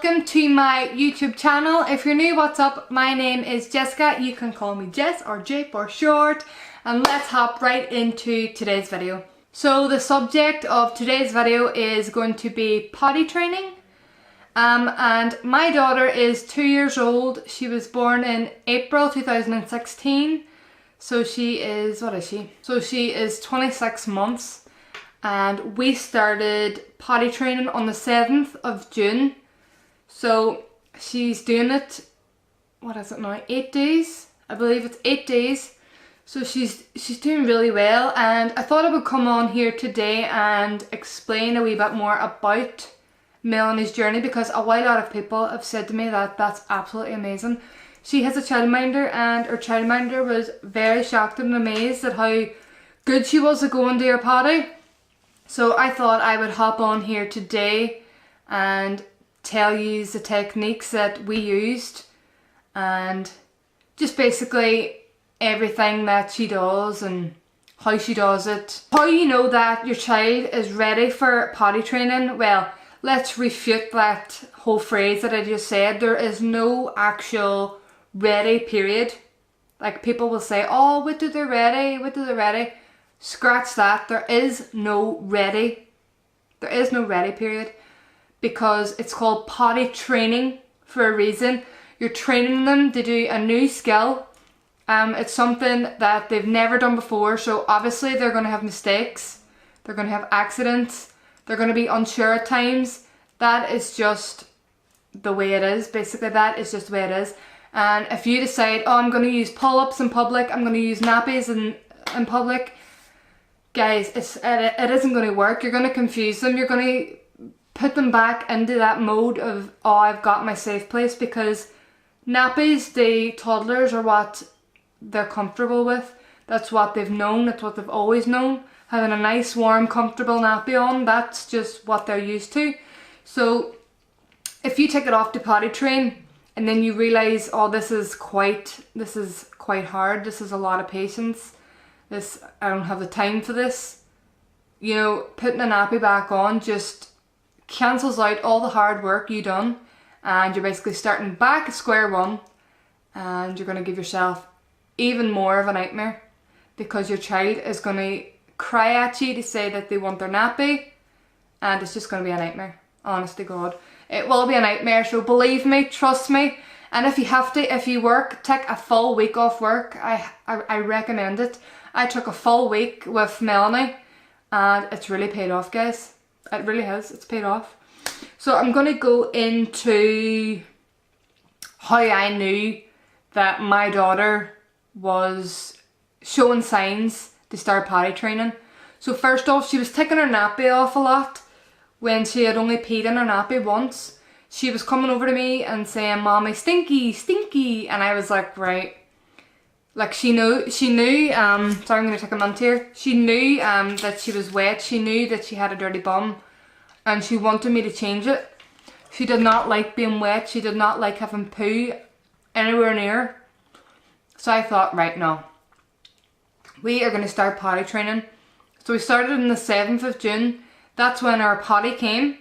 welcome to my YouTube channel. If you're new, what's up? My name is Jessica. You can call me Jess or J for short. And let's hop right into today's video. So the subject of today's video is going to be potty training. And my daughter is 2 years old. She was born in April 2016. So she is, what is she? So she is 26 months. And we started potty training on the 7th of June. So she's doing it, what is it now, 8 days? I believe it's 8 days. So she's doing really well, and I thought I would come on here today and explain a wee bit more about Melanie's journey, because a lot of people have said to me that that's absolutely amazing. She has a childminder, and her childminder was very shocked and amazed at how good she was at going to her potty. So I thought I would hop on here today and tell you the techniques that we used and just basically everything that she does and how she does it. How you know that your child is ready for potty training? Well, let's refute that whole phrase that I just said. There is no actual ready period. Like people will say, oh, wait till they're ready, wait till they're ready. Scratch that. There is no ready. There is no ready period, because it's called potty training for a reason. You're training them to do a new skill. It's something that they've never done before, so obviously they're going to have mistakes. They're going to have accidents. They're going to be unsure at times. That is just the way it is. Basically, that is just the way it is. And if you decide, oh, I'm going to use pull-ups in public, I'm going to use nappies in public, guys, it isn't going to work. You're going to confuse them. You're going to put them back into that mode of, oh, I've got my safe place, because nappies, the toddlers, are what they're comfortable with. That's what they've known. That's what they've always known. Having a nice, warm, comfortable nappy on, that's just what they're used to. So if you take it off to potty train and then you realise, oh, this is quite hard. This is a lot of patience. I don't have the time for this. You know, putting a nappy back on just cancels out all the hard work you done, and you're basically starting back at square one, and you're going to give yourself even more of a nightmare, because your child is going to cry at you to say that they want their nappy, and it's just going to be a nightmare. Honest to God, it will be a nightmare. So believe me, trust me. And if you have to, if you work, take a full week off work. I recommend it. I took a full week with Melanie and it's really paid off, guys. It really has. It's paid off. So I'm going to go into how I knew that my daughter was showing signs to start potty training. So first off, she was taking her nappy off a lot when she had only peed in her nappy once. She was coming over to me and saying, Mommy, stinky, stinky. And I was like, right. Like she knew, sorry, I'm going to take a month here. She knew that she was wet. She knew that she had a dirty bum, and she wanted me to change it. She did not like being wet. She did not like having poo anywhere near her. So I thought, right, no. We are going to start potty training. So we started on the 7th of June. That's when our potty came.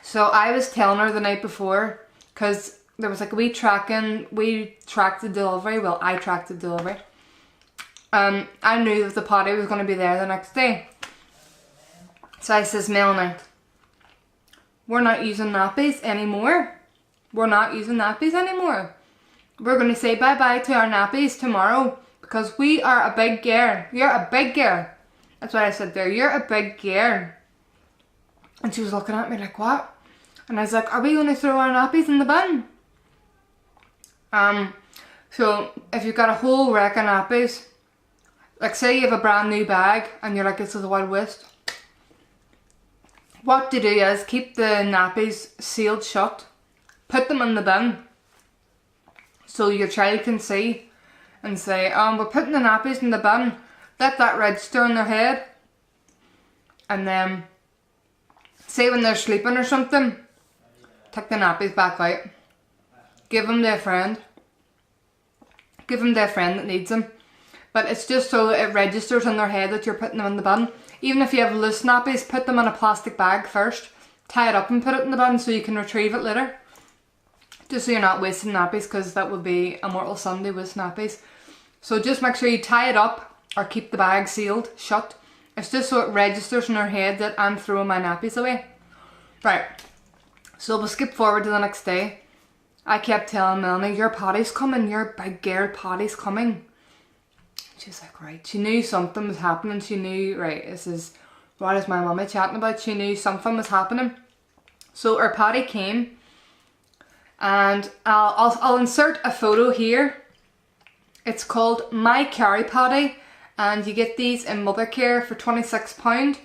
So I was telling her the night before, because there was like we tracked the delivery. Well, I tracked the delivery. I knew that the potty was going to be there the next day. So I says, Melanie, we're not using nappies anymore. We're not using nappies anymore. We're going to say bye-bye to our nappies tomorrow, because we are a big girl. You're a big girl. That's what I said there. You're a big girl. And she was looking at me like, what? And I was like, are we going to throw our nappies in the bin? So if you've got a whole rack of nappies, like say you have a brand new bag and you're like, this is a wild waste. What to do is keep the nappies sealed shut, put them in the bin, so your child can see and say, we're putting the nappies in the bin. Let that register in their head. And then, say when they're sleeping or something, take the nappies back out. Give them to a friend. Give them to a friend that needs them. But it's just so it registers in their head that you're putting them in the bin. Even if you have loose nappies, put them in a plastic bag first. tie it up and put it in the bin so you can retrieve it later. Just so you're not wasting nappies, because that would be a mortal sin to waste nappies. So just make sure you tie it up or keep the bag sealed shut. It's just so it registers in her head that I'm throwing my nappies away. Right, so we'll skip forward to the next day. I kept telling Melanie, your potty's coming, your big girl potty's coming. She's like, right. She knew something was happening. She knew, right, this is, what is my mummy chatting about? She knew something was happening. So her potty came. And I'll insert a photo here. It's called My Carry Potty, and you get these in Mothercare for £26.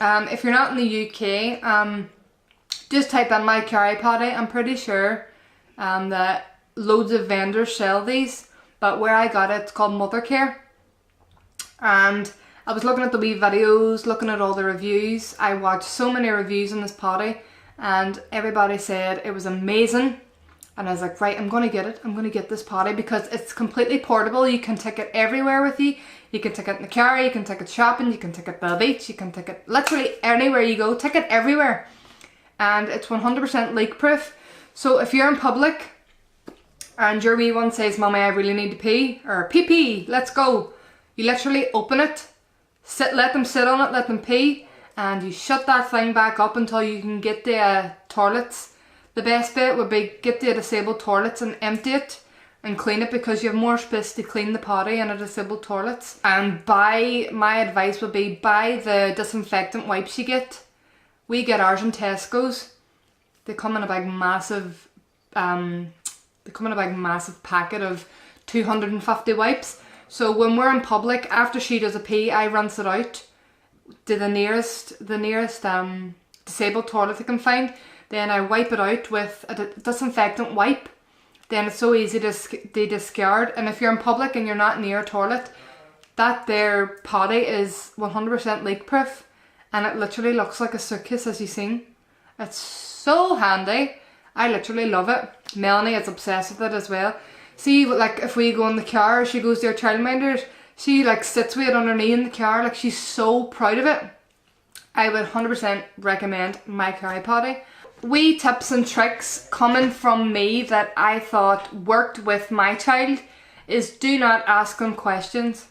If you're not in the UK, just type in My Carry Potty. I'm pretty sure that loads of vendors sell these, but where I got it, it's called Mothercare. And I was looking at the wee videos, looking at all the reviews. I watched so many reviews on this potty, and everybody said it was amazing. And I was like, right, I'm going to get it. I'm going to get this potty because it's completely portable. You can take it everywhere with you. You can take it in the car, you can take it shopping, you can take it to the beach, you can take it literally anywhere you go. Take it everywhere. And it's 100% leak proof. So if you're in public and your wee one says, Mummy, I really need to pee, or pee pee, let's go. You literally open it, let them sit on it, let them pee, and you shut that thing back up until you can get the toilets. The best bit would be get the disabled toilets and empty it and clean it, because you have more space to clean the potty in a disabled toilets. And my advice would be buy the disinfectant wipes you get. We get ours in Tesco's. They come in a big massive packet of 250 wipes. So when we're in public, after she does a pee, I rinse it out to the nearest disabled toilet I can find. Then I wipe it out with a disinfectant wipe. Then it's so easy to discard. And if you're in public and you're not near a toilet, that there potty is 100% leak proof. And it literally looks like a suitcase, as you've seen. It's so handy. I literally love it. Melanie is obsessed with it as well. See, like if we go in the car, she goes to her childminders, she like sits with it on her knee in the car, like she's so proud of it. I would 100% recommend My Carry Potty. Wee tips and tricks coming from me that I thought worked with my child is do not ask them questions.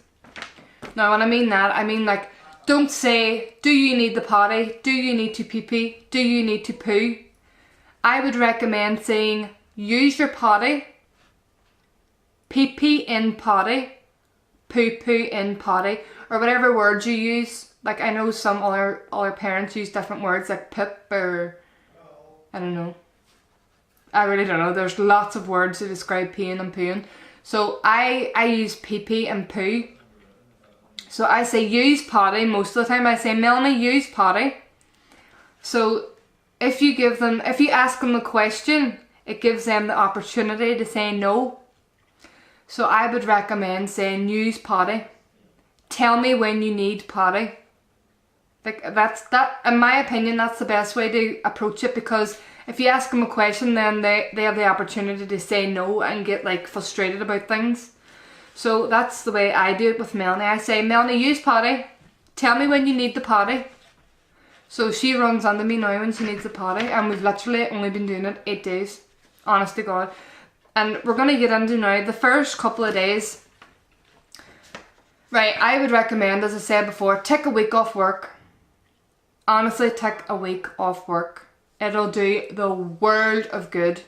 Now when I mean that, I mean like, don't say, do you need the potty? Do you need to pee pee? Do you need to poo? I would recommend saying, use your potty, pee pee in potty, poo poo in potty, or whatever words you use. Like I know some other parents use different words like pip or I don't know. I really don't know. There's lots of words to describe peeing and pooing. So I use pee pee and poo. So I say use potty most of the time. I say Melanie, use potty. So if you ask them a question, it gives them the opportunity to say no. So I would recommend saying use potty. Tell me when you need potty. Like that, in my opinion, that's the best way to approach it, because if you ask them a question, then they have the opportunity to say no and get like frustrated about things. So that's the way I do it with Melanie. I say, Melanie, use potty. Tell me when you need the potty. So she runs onto me now when she needs the potty, and we've literally only been doing it 8 days. Honest to God. And we're going to get into now the first couple of days. Right, I would recommend, as I said before, take a week off work. Honestly, take a week off work. It'll do the world of good.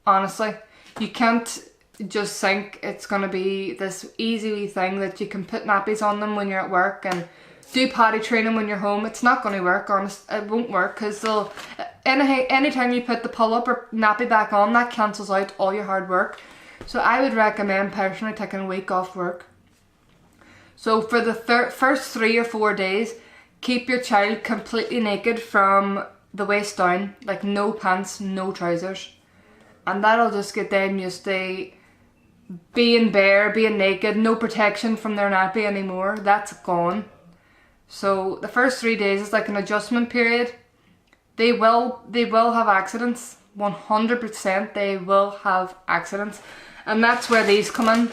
Honestly. You can't just think it's going to be this easy wee thing that you can put nappies on them when you're at work and do potty training when you're home. It's not going to work, honest. It won't work, because anytime you put the pull-up or nappy back on, that cancels out all your hard work. So I would recommend personally taking a week off work. So for the first 3 or 4 days, keep your child completely naked from the waist down, like no pants, no trousers. And that'll just get them used to being bare, being naked, no protection from their nappy anymore. That's gone. So the first 3 days is like an adjustment period. They will have accidents. 100% they will have accidents. And that's where these come in.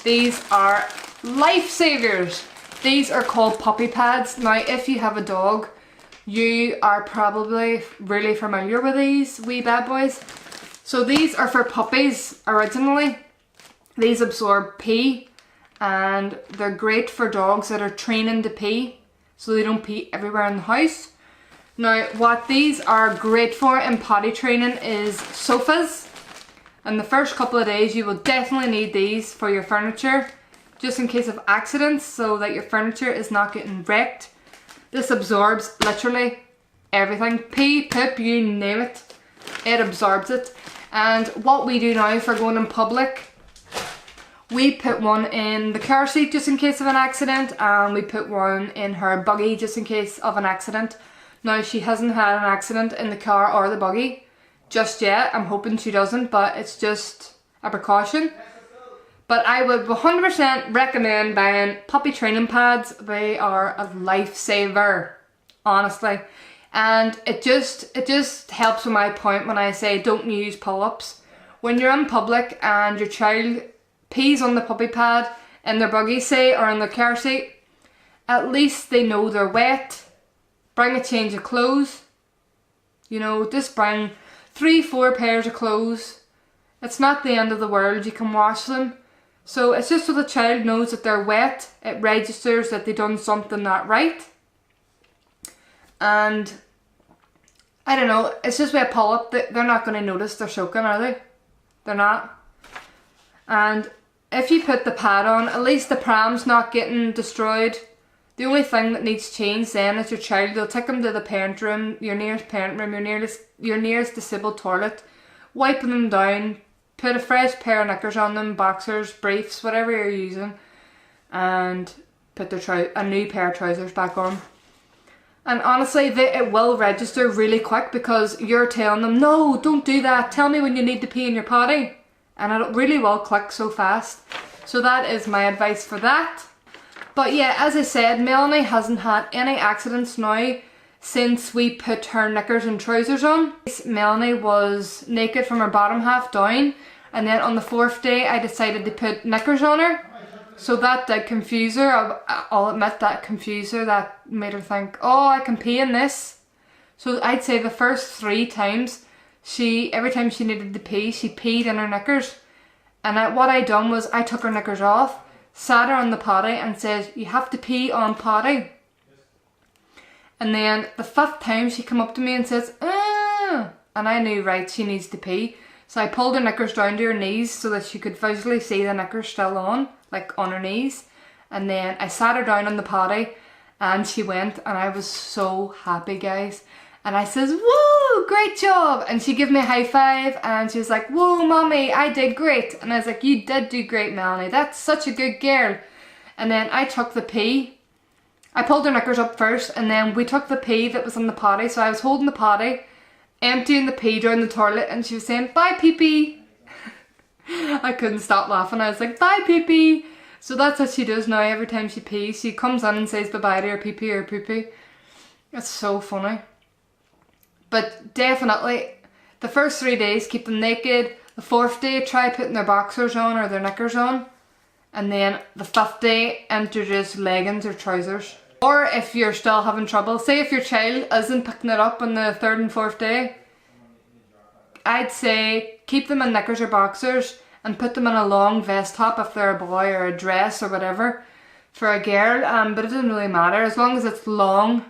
These are lifesavers. These are called puppy pads. Now if you have a dog, you are probably really familiar with these wee bad boys. So these are for puppies originally. These absorb pee, and they're great for dogs that are training to pee, so they don't pee everywhere in the house. Now, what these are great for in potty training is sofas. And the first couple of days you will definitely need these for your furniture, just in case of accidents, so that your furniture is not getting wrecked. This absorbs literally everything. Pee, poop, you name it. It absorbs it. And what we do now for going in public, we put one in the car seat just in case of an accident, and we put one in her buggy just in case of an accident. Now, she hasn't had an accident in the car or the buggy just yet. I'm hoping she doesn't, but it's just a precaution. But I would 100% recommend buying puppy training pads. They are a lifesaver, honestly. And it just helps with my point when I say don't use pull-ups. When you're in public and your child pees on the puppy pad in their buggy, say, or in their car seat, at least they know they're wet. Bring a change of clothes. You know, just bring 3-4 pairs of clothes. It's not the end of the world, you can wash them. So it's just so the child knows that they're wet. It registers that they've done something not right. And I don't know, it's just with a pull-up, they're not going to notice they're soaking, are they? They're not. And if you put the pad on, at least the pram's not getting destroyed. The only thing that needs changed then is your child. They'll take them to the parent room, your nearest parent room, your nearest disabled toilet, wiping them down, put a fresh pair of knickers on them, boxers, briefs, whatever you're using, and put a new pair of trousers back on. And honestly, it will register really quick because you're telling them, no, don't do that, tell me when you need to pee in your potty. And it really will click so fast. So that is my advice for that. But yeah, as I said, Melanie hasn't had any accidents now since we put her knickers and trousers on. Melanie was naked from her bottom half down, and then on the 4th day I decided to put knickers on her. So that did confuse her. I'll admit that confused her. That made her think, oh, I can pee in this. So I'd say the first 3 times, every time she needed to pee, she peed in her knickers. And what I done was I took her knickers off, sat her on the potty and said, you have to pee on potty. And then the 5th time she come up to me and says, ah, and I knew, right, she needs to pee. So I pulled her knickers down to her knees so that she could visually see the knickers still on, like on her knees. And then I sat her down on the potty and she went, and I was so happy, guys. And I says, woo, great job. And she gave me a high five and she was like, whoa, mommy, I did great. And I was like, you did do great, Melanie. That's such a good girl. And then I took the pee. I pulled her knickers up first, and then we took the pee that was in the potty. So I was holding the potty, emptying the pee down the toilet, and she was saying, bye, pee-pee. I couldn't stop laughing. I was like, bye, pee-pee. So that's what she does now. Every time she pees, she comes in and says bye-bye to her pee-pee or poo-poo. It's so funny. But definitely, the first 3 days, keep them naked. The 4th day, try putting their boxers on or their knickers on. And then the 5th day, introduce leggings or trousers. Or if you're still having trouble, say if your child isn't picking it up on the 3rd and 4th day, I'd say keep them in knickers or boxers and put them in a long vest top if they're a boy, or a dress or whatever for a girl. But it doesn't really matter as long as it's long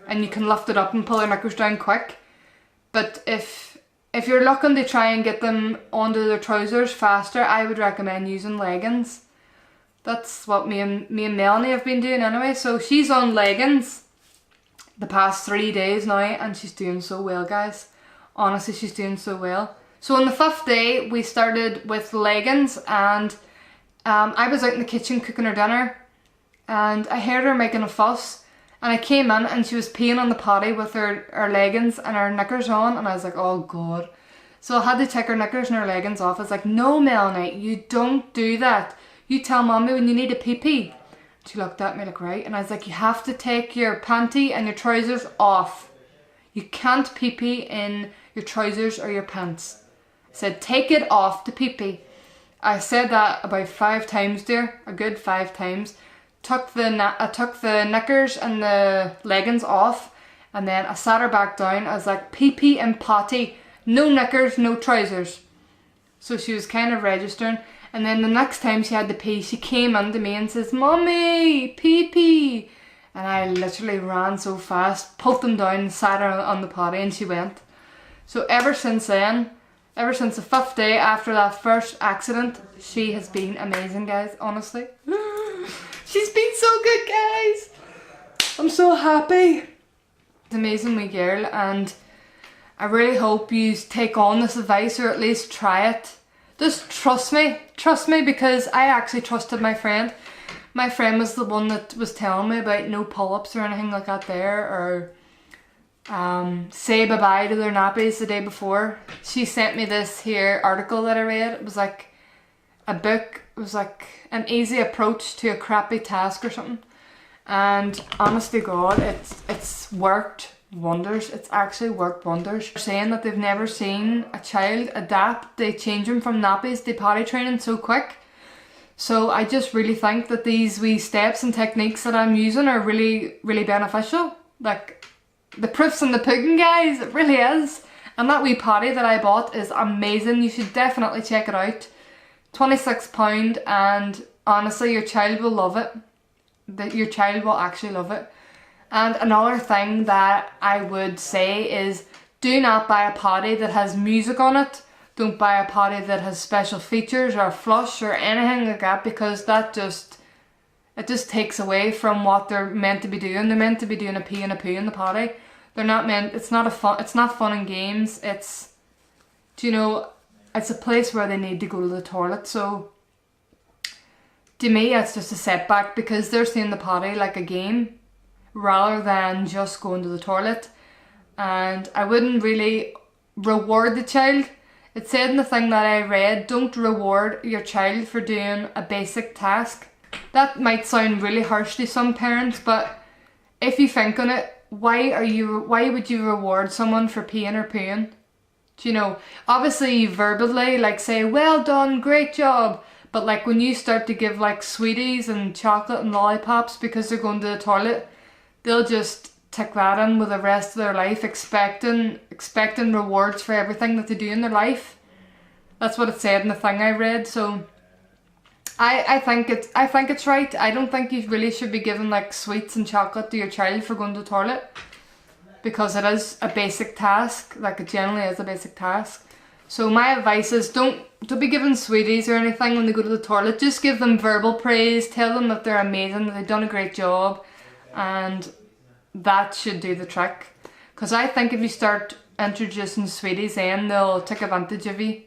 and you can lift it up and pull their knickers down quick. But if you're looking to try and get them onto their trousers faster, I would recommend using leggings. That's what me and Melanie have been doing anyway. So she's on leggings the past 3 days now, and she's doing so well, guys. Honestly, she's doing so well. So on the 5th day, we started with leggings, and I was out in the kitchen cooking her dinner, and I heard her making a fuss. And I came in and she was peeing on the potty with her leggings and her knickers on, and I was like, oh god. So I had to take her knickers and her leggings off. I was like, no, Melanie, you don't do that. You tell mommy when you need a pee-pee. She looked at me like, right. And I was like, you have to take your panty and your trousers off. You can't pee-pee in your trousers or your pants. I said, take it off to pee-pee. I said that about 5 times, dear. A good 5 times. I took the knickers and the leggings off, And then I sat her back down. I was like, pee and potty, no knickers, no trousers. So she was kind of registering. And then the next time she had to pee, she came into me and says, Mummy, pee. And I literally ran so fast, pulled them down, sat her on the potty, and she went. So ever since then, ever since the 5th day after that first accident, she has been amazing, guys, honestly. She's been so good, guys. I'm so happy. It's an amazing wee girl, and I really hope you take on this advice, or at least try it. Just trust me, because I actually trusted my friend. My friend was the one that was telling me about no pull-ups or anything like that there, or say bye-bye to their nappies the day before. She sent me this here article that I read. It was like a book. It was like an easy approach to a crappy task or something. And honest to God, it's worked wonders. It's actually worked wonders. They're saying that they've never seen a child adapt. They change them from nappies to potty training so quick. So I just really think that these wee steps and techniques that I'm using are really, really beneficial. Like, the proof's in the pudding, guys. It really is. And that wee potty that I bought is amazing. You should definitely check it out. £26, and honestly, your child will love it. Your child will actually love it. And another thing that I would say is, do not buy a potty that has music on it. Don't buy a potty that has special features or flush or anything like that, because that just takes away from what they're meant to be doing. They're meant to be doing a pee and a poo in the potty. They're not meant, it's not fun and games. It's, you know, it's a place where they need to go to the toilet. So to me, it's just a setback, because they're seeing the potty like a game rather than just going to the toilet. And I wouldn't really reward the child. It said in the thing that I read, don't reward your child for doing a basic task. That might sound really harsh to some parents, but if you think on it, why would you reward someone for peeing or pooing? Do you know, obviously verbally, like, say, well done, great job. But like, when you start to give like sweeties and chocolate and lollipops because they're going to the toilet, they'll just tick that in with the rest of their life, expecting rewards for everything that they do in their life. That's what it said in the thing I read. So I think it's right. I don't think you really should be giving like sweets and chocolate to your child for going to the toilet, because it is a basic task. Like, it generally is a basic task. So my advice is, don't be giving sweeties or anything when they go to the toilet. Just give them verbal praise. Tell them that they're amazing, that they've done a great job, and that should do the trick. Because I think if you start introducing sweeties, then they'll take advantage of you.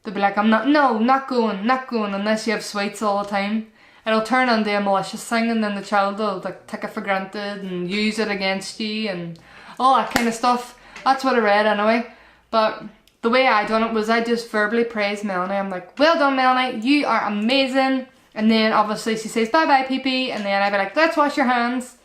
They'll be like, not going unless you have sweets all the time. It'll turn into a malicious thing, and then the child will like take it for granted and use it against you and all that kind of stuff. That's what I read anyway. But the way I done it was, I just verbally praised Melanie. I'm like, well done, Melanie, you are amazing. And then obviously she says bye bye pee pee, and then I'd be like, let's wash your hands.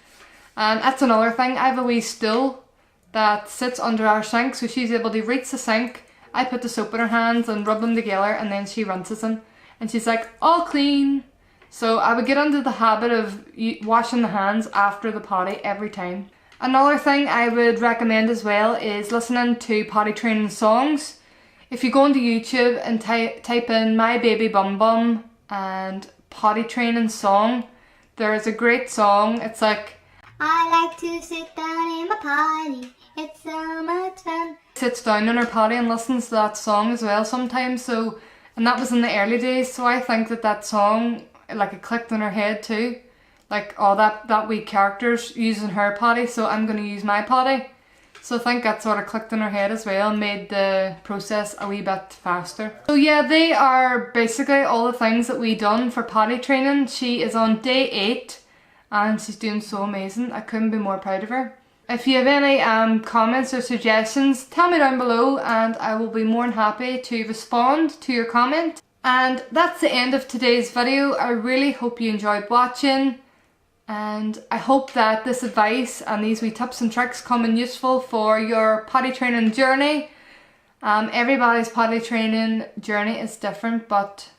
And that's another thing. I have a wee stool that sits under our sink, so she's able to reach the sink. I put the soap in her hands and rub them together, and then she rinses them. And she's like, all clean. So I would get into the habit of washing the hands after the potty every time. Another thing I would recommend as well is listening to potty training songs. If you go into YouTube and type in My Baby Bum Bum and potty training song, there is a great song. It's like, I like to sit down in my potty, it's so much fun. Sits down in her potty and listens to that song as well sometimes. So, and that was in the early days, so I think that song, like, it clicked in her head too. Like, oh, that wee character's using her potty, so I'm going to use my potty. So I think that sort of clicked in her head as well, and made the process a wee bit faster. So yeah, they are basically all the things that we done for potty training. She is on day 8, and she's doing so amazing. I couldn't be more proud of her. If you have any comments or suggestions, tell me down below, and I will be more than happy to respond to your comment. And that's the end of today's video. I really hope you enjoyed watching. And I hope that this advice and these wee tips and tricks come in useful for your potty training journey. Everybody's potty training journey is different, but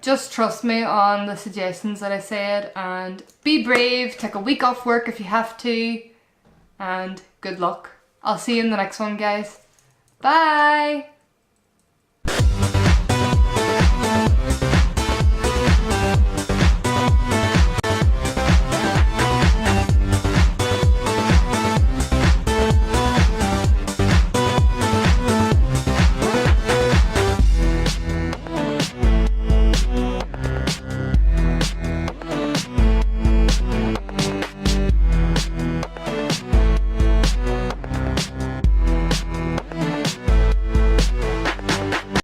just trust me on the suggestions that I said, and be brave, take a week off work if you have to, and good luck. I'll see you in the next one, guys. Bye!